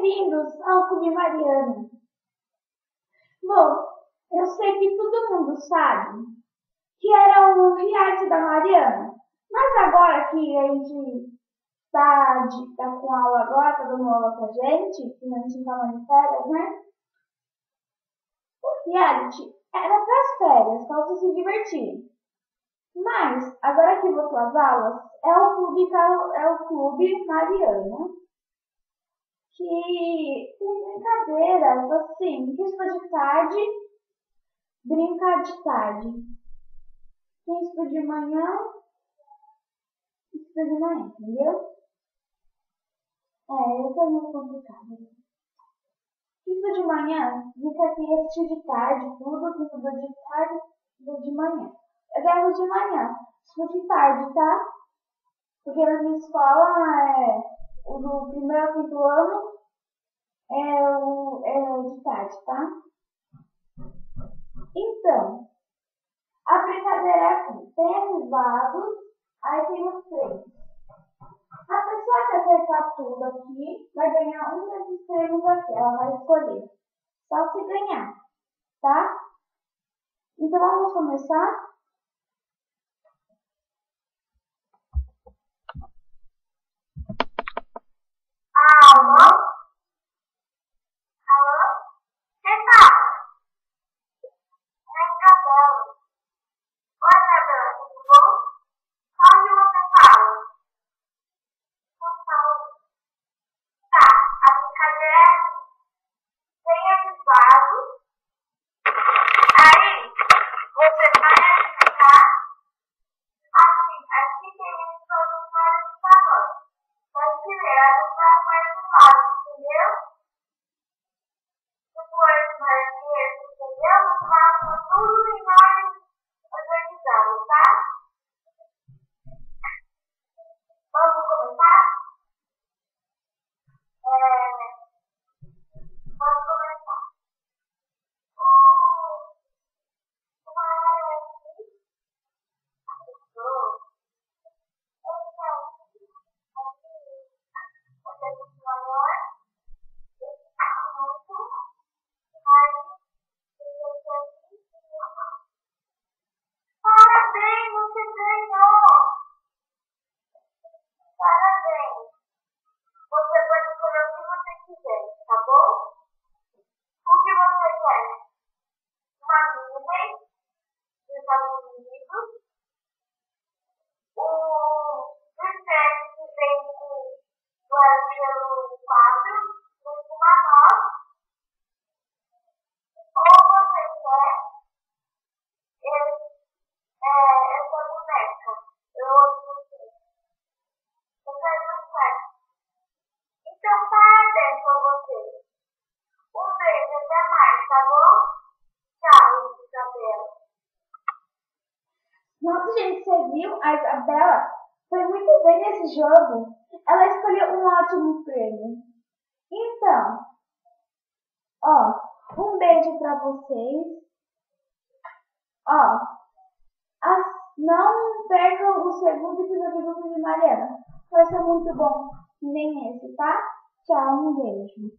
bem-vindos ao Clube Mariana. Bom, eu sei que todo mundo sabe que era o reality da Mariana, mas agora que a gente tá com aula agora, tá dando aula pra gente, que a gente tá de férias, né? O reality era pras férias, pra vocês se divertirem. Mas, agora que voltou às aulas, é o Clube Mariana, que tem brincadeiras, assim, quem estuda de tarde, brinca de tarde. Quem estuda de manhã, estuda de manhã, entendeu? Isso é muito complicado. Quem estuda de manhã, fica aqui assistir de tarde, tudo, quem estuda de tarde, estuda de manhã. Eu quero de manhã, estudo de tarde, tá? Porque na minha escola, o do primeiro ao quinto ano, é de tarde, tá? Então, a brincadeira é assim, tem esses vasos, aí tem os prêmios. A pessoa que acertar tudo aqui vai ganhar um desses prêmios aqui, ela vai escolher. Só se ganhar, tá? Então vamos começar? Alô? Alô? Quem tá? É a Isabela. Oi, Isabela, tudo bom? Onde você fala? São Paulo. Tá, a brincadeira é assim. Tem esses vasos. Aí, você vai adivinhar. Assim, aqui tem todos os vários tamanhos. Mas primeiro, adivinhar o mais do vaso, entendeu? Depois, mais entendeu? Os vasos são tudo em ordem organizada, tá? Vamos começar? Vamos começar. Uma aqui, dois, esse aqui, esse aqui maior, esse muito, aí, esse aqui, parabéns, você ganhou! Parabéns! Você pode escolher o que você quiser, tá bom? O que você quer? Uma nuvem dos Estados Unidos, o set que vem do pelo quadro, com uma nós, ou você quer essa boneca? Eu assim, eu quero um set. Então, parabéns pra você. Um beijo, até mais, tá bom? Tchau, Isabela. Nossa, gente, você viu? A Isabela foi muito bem nesse jogo. Ela escolheu um ótimo prêmio. Então, ó, um beijo pra vocês. Ó, não percam o segundo episódio do Clube Mariana. Vai ser muito bom, que nem esse, tá? Tchau, um beijo.